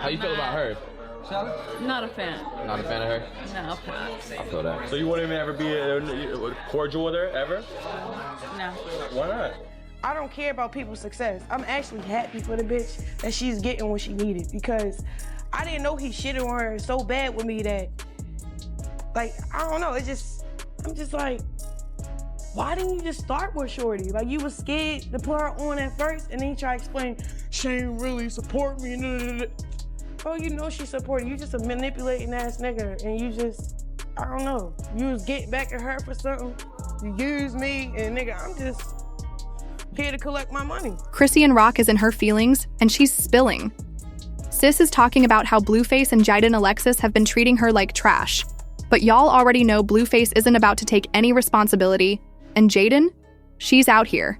How you feel about her? Not a fan. Not a fan of her? No, pass. I feel that. So you wouldn't even ever be cordial with her, ever? No. Why not? I don't care about people's success. I'm actually happy for the bitch that she's getting what she needed because I didn't know he shitted on her so bad with me that, like, I don't know, I'm just like, why didn't you just start with Shorty? Like, you was scared to put her on at first and then you try to explain, she ain't really support me. Oh, you know she supported you. Just a manipulating ass nigga and you just, I don't know. You was getting back at her for something. You used me and nigga, I'm just here to collect my money. Chrisean Rock is in her feelings and she's spilling. Sis is talking about how Blueface and Jadyn Alexis have been treating her like trash. But y'all already know Blueface isn't about to take any responsibility, and Jadyn, she's out here,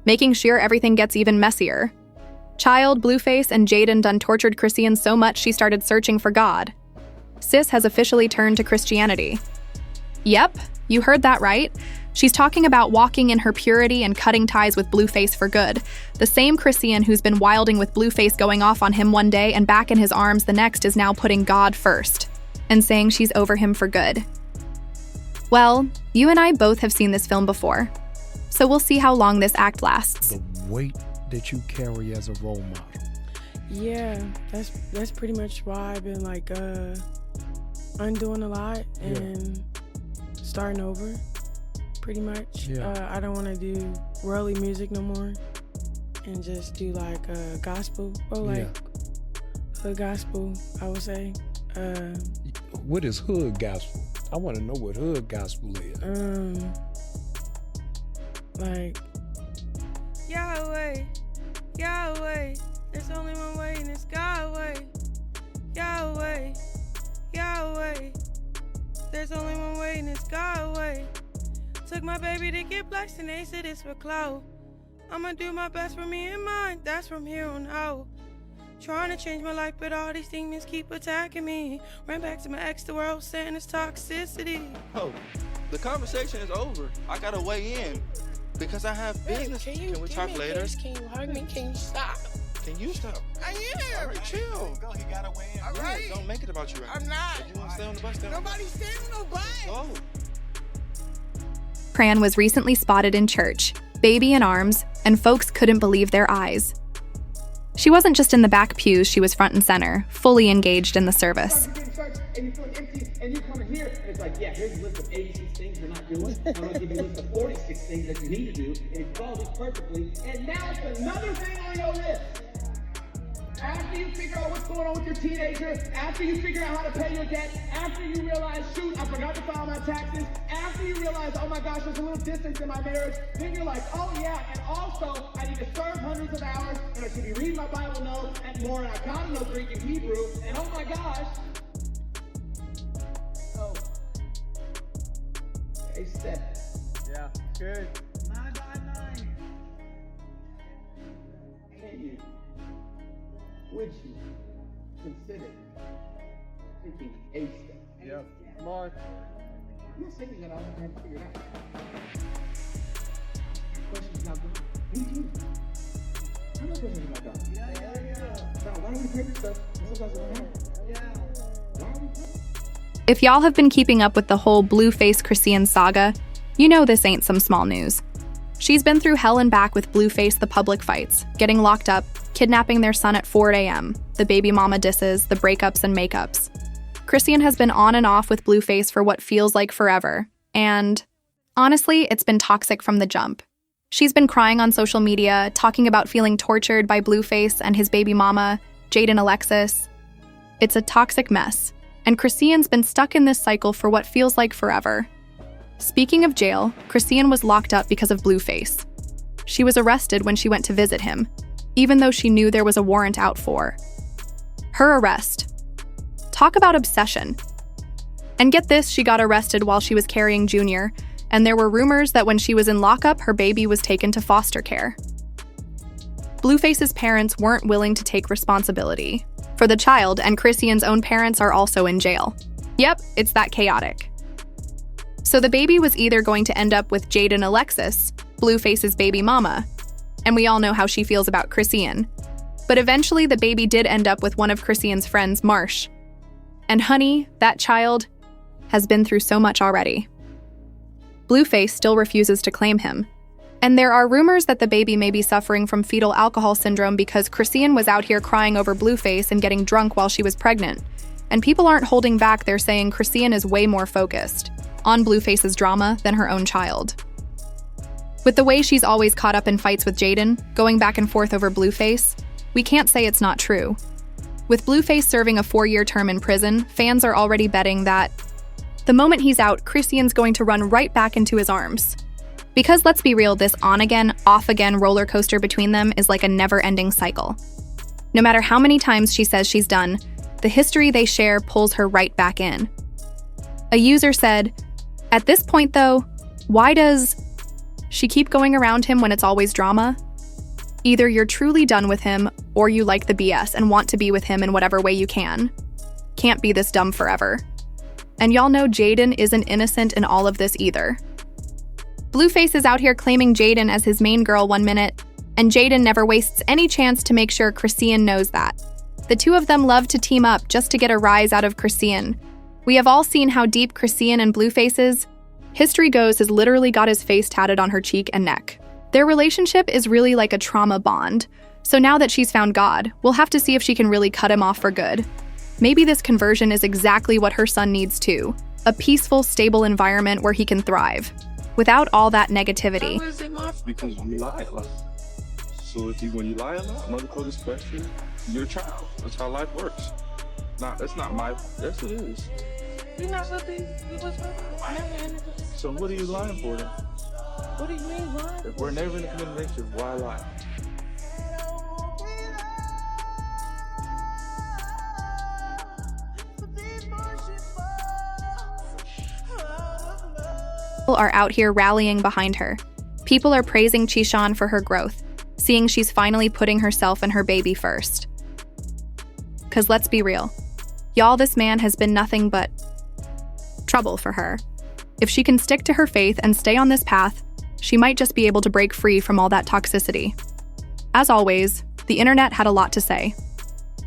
making sure everything gets even messier. Child, Blueface, and Jadyn done tortured Chrisean so much she started searching for God. Sis has officially turned to Christianity. Yep, you heard that right. She's talking about walking in her purity and cutting ties with Blueface for good. The same Chrisean who's been wilding with Blueface going off on him one day and back in his arms the next is now putting God first and saying she's over him for good. Well, you and I both have seen this film before, so we'll see how long this act lasts. The weight that you carry as a role model. Yeah, that's pretty much why I've been like undoing a lot and starting over, pretty much. Yeah. I don't want to do worldly music no more and just do like gospel or like hood gospel, I would say. What is hood gospel? I want to know what hood gospel is. Like Yahweh, Yahweh, there's only one way and it's God way. Yahweh, Yahweh, there's only one way and it's God way. Took my baby to get blessed and they said it's for clout. I'ma do my best for me and mine, that's from here on out. Trying to change my life, but all these demons keep attacking me. Ran back to my ex, the world saying it's toxicity. Oh, the conversation is over. I gotta weigh in because I have business. Can we talk later? Can you hug me? Can you stop? Can you stop? I am. All right, chill. Go, he gotta weigh in. All right. Don't make it about you right I'm now. not. If you wanna stay on the bus, stay on the bus. Nobody's standing no bus. Go. Pran was recently spotted in church, baby in arms, and folks couldn't believe their eyes. She wasn't just in the back pews, she was front and center, fully engaged in the service. And you feel empty, and you come in here, and it's like, yeah, here's a list of 86 things you're not doing. I'm going to give you a list of 46 things that you need to do, and you follow these perfectly. And now it's another thing on your list. After you figure out what's going on with your teenager, after you figure out how to pay your debt, after you realize, shoot, I forgot to file my taxes, after you realize, oh my gosh, there's a little distance in my marriage, then you're like, oh yeah, and also, I need to serve hundreds of hours, and I should be reading my Bible now and more, and I gotta know Greek and Hebrew, and oh my gosh. Oh. Hey, Steph. Yeah, good. 999. Can you? Would you consider taking a step? Yep. Come on. I'm not saying that I don't have to figure it out. Question's not good. Me too. I know questions about God. Yeah. Now, why don't we pray for stuff? Sometimes I don't know. Yeah. Why are we praying? If y'all have been keeping up with the whole Blueface Chrisean saga, you know this ain't some small news. She's been through hell and back with Blueface the public fights, getting locked up, kidnapping their son at 4 a.m., the baby mama disses, the breakups and makeups. Chrisean has been on and off with Blueface for what feels like forever, and honestly, it's been toxic from the jump. She's been crying on social media, talking about feeling tortured by Blueface and his baby mama, Jadyn Alexis. It's a toxic mess, and Chrisean's been stuck in this cycle for what feels like forever. Speaking of jail, Chrisean was locked up because of Blueface. She was arrested when she went to visit him, even though she knew there was a warrant out for her arrest. Talk about obsession. And get this, she got arrested while she was carrying Junior, and there were rumors that when she was in lockup, her baby was taken to foster care. Blueface's parents weren't willing to take responsibility for the child, and Chrisean's own parents are also in jail. Yep, it's that chaotic. So the baby was either going to end up with Jadyn Alexis, Blueface's baby mama, and we all know how she feels about Chrisean, But eventually the baby did end up with one of Chrisean's friends, Marsh. And honey, that child has been through so much already. Blueface still refuses to claim him. And there are rumors that the baby may be suffering from fetal alcohol syndrome because Chrisean was out here crying over Blueface and getting drunk while she was pregnant. And people aren't holding back, they're saying Chrisean is way more focused on Blueface's drama than her own child. With the way she's always caught up in fights with Jadyn, going back and forth over Blueface, we can't say it's not true. With Blueface serving a 4-year term in prison, fans are already betting that the moment he's out, Chrisean's going to run right back into his arms. Because let's be real, this on-again, off-again roller coaster between them is like a never-ending cycle. No matter how many times she says she's done, the history they share pulls her right back in. A user said, "At this point though, why does she keep going around him when it's always drama? Either you're truly done with him, or you like the BS and want to be with him in whatever way you can. Can't be this dumb forever." And y'all know Jadyn isn't innocent in all of this either. Blueface is out here claiming Jadyn as his main girl one minute, and Jadyn never wastes any chance to make sure Chrisean knows that. The two of them love to team up just to get a rise out of Chrisean. We have all seen how deep Chrisean and Blueface is. History goes has literally got his face tatted on her cheek and neck. Their relationship is really like a trauma bond. So now that she's found God, we'll have to see if she can really cut him off for good. Maybe this conversion is exactly what her son needs too. A peaceful, stable environment where he can thrive, without all that negativity. Because you lie a lot. So when you lie a lot, mother code is question, you're a child. That's how life works. That's not my, yes it is. You're not something you was So what are you lying for then? What do you mean, lying? If we're never in a committed relationship, why lie? People are out here rallying behind her. People are praising Chrisean for her growth, seeing she's finally putting herself and her baby first. Cause let's be real, y'all, this man has been nothing but trouble for her. If she can stick to her faith and stay on this path, she might just be able to break free from all that toxicity. As always, the internet had a lot to say.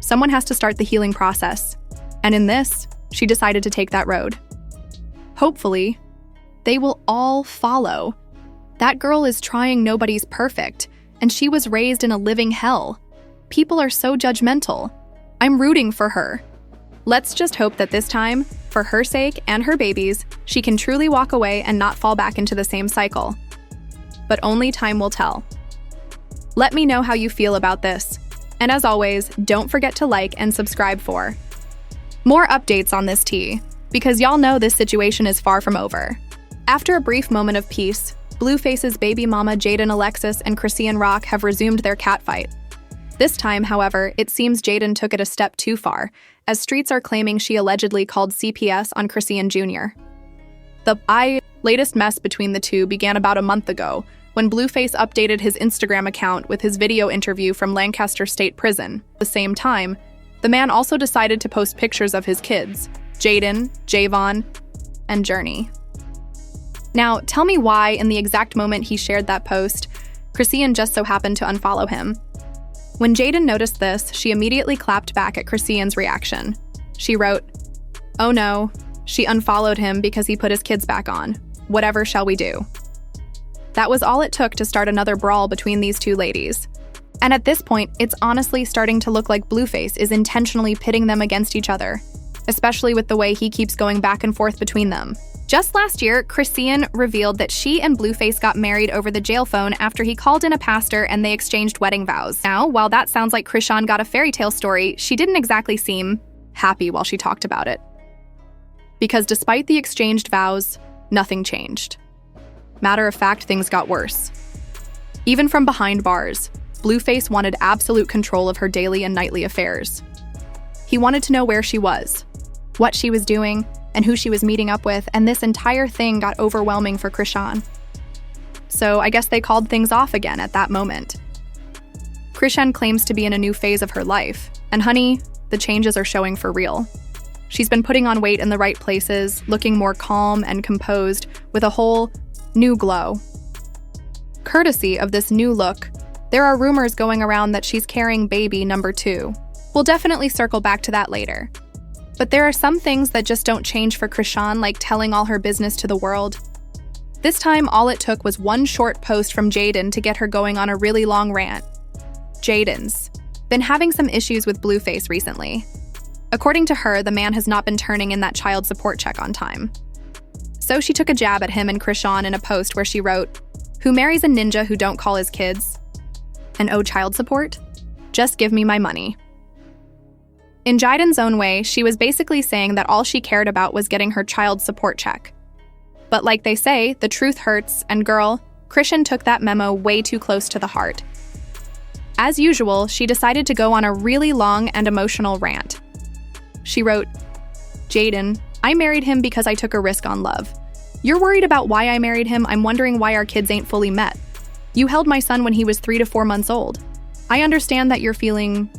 Someone has to start the healing process, and in this, she decided to take that road. Hopefully, they will all follow. That girl is trying nobody's perfect, and she was raised in a living hell. People are so judgmental. I'm rooting for her. Let's just hope that this time, for her sake and her baby's, she can truly walk away and not fall back into the same cycle. But only time will tell. Let me know how you feel about this. And as always, don't forget to like and subscribe for more updates on this tea, because y'all know this situation is far from over. After a brief moment of peace, Blueface's baby mama Jadyn Alexis and Chrisean Rock have resumed their catfight. This time, however, it seems Jadyn took it a step too far, as streets are claiming she allegedly called CPS on Chrisean Jr. The latest mess between the two began about a month ago, when Blueface updated his Instagram account with his video interview from Lancaster State Prison. At the same time, the man also decided to post pictures of his kids, Jadyn, Javon, and Journey. Now, tell me why, in the exact moment he shared that post, Chrisean just so happened to unfollow him. When Jadyn noticed this, she immediately clapped back at Chrisean's reaction. She wrote, "Oh no, she unfollowed him because he put his kids back on. Whatever shall we do?" That was all it took to start another brawl between these two ladies. And at this point, it's honestly starting to look like Blueface is intentionally pitting them against each other, especially with the way he keeps going back and forth between them. Just last year, Chrisean revealed that she and Blueface got married over the jail phone after he called in a pastor and they exchanged wedding vows. Now, while that sounds like Chrisean got a fairy tale story, she didn't exactly seem happy while she talked about it. Because despite the exchanged vows, nothing changed. Matter of fact, things got worse. Even from behind bars, Blueface wanted absolute control of her daily and nightly affairs. He wanted to know where she was, what she was doing, and who she was meeting up with, and this entire thing got overwhelming for Chrisean. So I guess they called things off again at that moment. Chrisean claims to be in a new phase of her life, and honey, the changes are showing for real. She's been putting on weight in the right places, looking more calm and composed, with a whole new glow. Courtesy of this new look, There are rumors going around that she's carrying baby number 2. We'll definitely circle back to that later. But there are some things that just don't change for Chrisean, like telling all her business to the world. This time, all it took was one short post from Jadyn to get her going on a really long rant. Jadyn's been having some issues with Blueface recently. According to her, the man has not been turning in that child support check on time. So she took a jab at him and Chrisean in a post where she wrote, "Who marries a ninja who don't call his kids? And oh, child support? Just give me my money." In Jadyn's own way, she was basically saying that all she cared about was getting her child support check. But like they say, the truth hurts, and girl, Chrisean took that memo way too close to the heart. As usual, she decided to go on a really long and emotional rant. She wrote, "Jadyn, I married him because I took a risk on love. You're worried about why I married him. I'm wondering why our kids ain't fully met. You held my son when he was 3 to 4 months old. I understand that you're feeling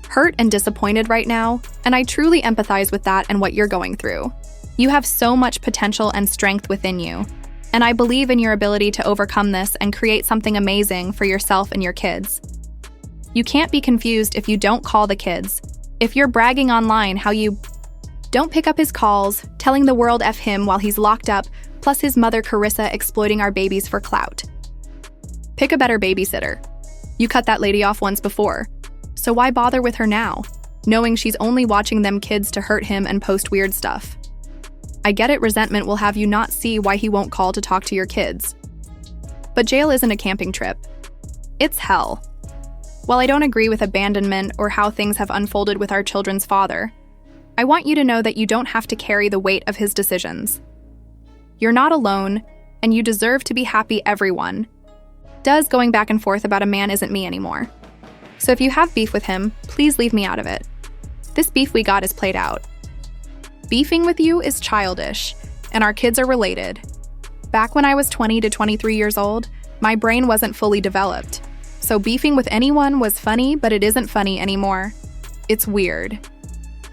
hurt and disappointed right now, and I truly empathize with that and what you're going through. You have so much potential and strength within you, and I believe in your ability to overcome this and create something amazing for yourself and your kids. You can't be confused if you don't call the kids. If you're bragging online how you don't pick up his calls, telling the world F him while he's locked up, plus his mother Carissa exploiting our babies for clout. Pick a better babysitter. You cut that lady off once before, so why bother with her now, knowing she's only watching them kids to hurt him and post weird stuff? I get it, resentment will have you not see why he won't call to talk to your kids. But jail isn't a camping trip. It's hell. While I don't agree with abandonment or how things have unfolded with our children's father, I want you to know that you don't have to carry the weight of his decisions. You're not alone, and you deserve to be happy. Everyone does. Going back and forth about a man isn't me anymore. So if you have beef with him, please leave me out of it. This beef we got is played out. Beefing with you is childish, and our kids are related. Back when I was 20 to 23 years old, my brain wasn't fully developed. So beefing with anyone was funny, but it isn't funny anymore. It's weird.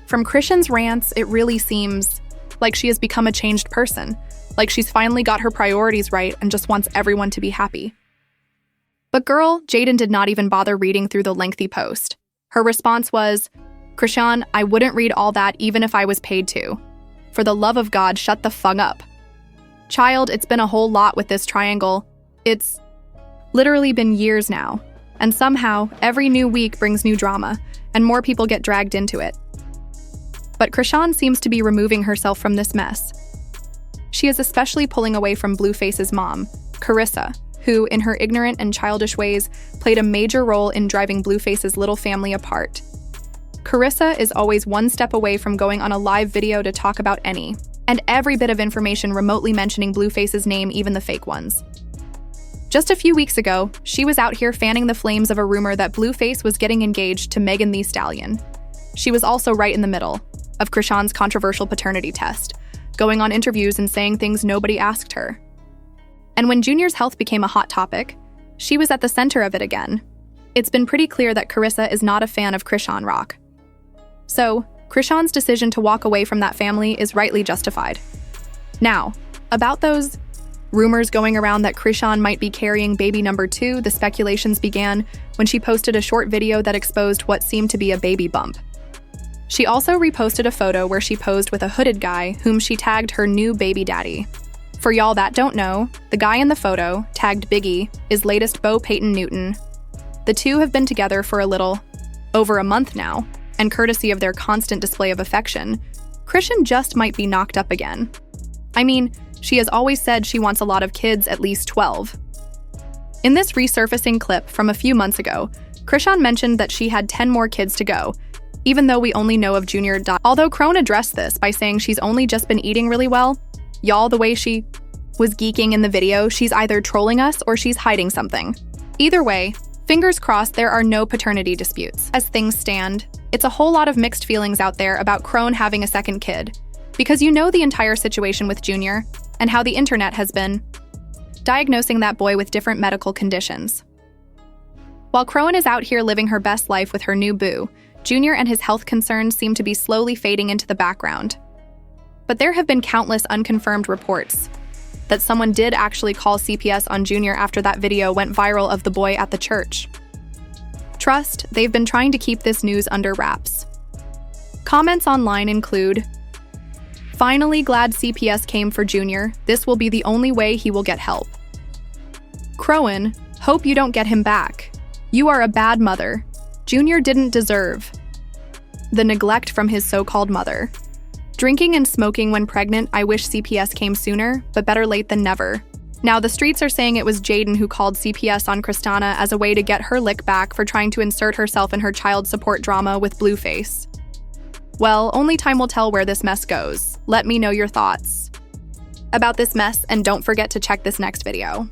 From Chrisean's rants, it really seems like she has become a changed person, like she's finally got her priorities right and just wants everyone to be happy. But girl, Jadyn did not even bother reading through the lengthy post. Her response was, "Chrisean, I wouldn't read all that even if I was paid to. For the love of God, shut the fuck up. Child, it's been a whole lot with this triangle. It's literally been years now. And somehow, every new week brings new drama, and more people get dragged into it. But Chrisean seems to be removing herself from this mess. She is especially pulling away from Blueface's mom, Carissa, who, in her ignorant and childish ways, played a major role in driving Blueface's little family apart. Carissa is always one step away from going on a live video to talk about any and every bit of information remotely mentioning Blueface's name, even the fake ones. Just a few weeks ago, she was out here fanning the flames of a rumor that Blueface was getting engaged to Megan Thee Stallion. She was also right in the middle of Chrisean's controversial paternity test, going on interviews and saying things nobody asked her. And when Junior's health became a hot topic, she was at the center of it again. It's been pretty clear that Carissa is not a fan of Chrisean rock. So, Chrisean's decision to walk away from that family is rightly justified. Now, about those rumors going around that Chrisean might be carrying baby number 2, the speculations began when she posted a short video that exposed what seemed to be a baby bump. She also reposted a photo where she posed with a hooded guy whom she tagged her new baby daddy. For y'all that don't know, the guy in the photo, tagged Biggie, is latest beau Peyton Newton. The two have been together for a little over a month now, and courtesy of their constant display of affection, Chrisean just might be knocked up again. I mean, she has always said she wants a lot of kids, at least 12. In this resurfacing clip from a few months ago, Chrisean mentioned that she had 10 more kids to go, even though we only know of Junior. Although Crone addressed this by saying she's only just been eating really well, y'all, the way she was geeking in the video, she's either trolling us or she's hiding something. Either way, fingers crossed there are no paternity disputes. As things stand, it's a whole lot of mixed feelings out there about Crone having a second kid, because you know the entire situation with Junior and how the internet has been diagnosing that boy with different medical conditions. While Crone is out here living her best life with her new boo, Junior and his health concerns seem to be slowly fading into the background. But there have been countless unconfirmed reports that someone did actually call CPS on Junior after that video went viral of the boy at the church. Trust, they've been trying to keep this news under wraps. Comments online include, "Finally glad CPS came for Junior. This will be the only way he will get help." Crowan, "Hope you don't get him back. You are a bad mother. Junior didn't deserve the neglect from his so-called mother. Drinking and smoking when pregnant, I wish CPS came sooner, but better late than never." Now, the streets are saying it was Jadyn who called CPS on Kristana as a way to get her lick back for trying to insert herself in her child support drama with Blueface. Well, only time will tell where this mess goes. Let me know your thoughts about this mess, and don't forget to check this next video.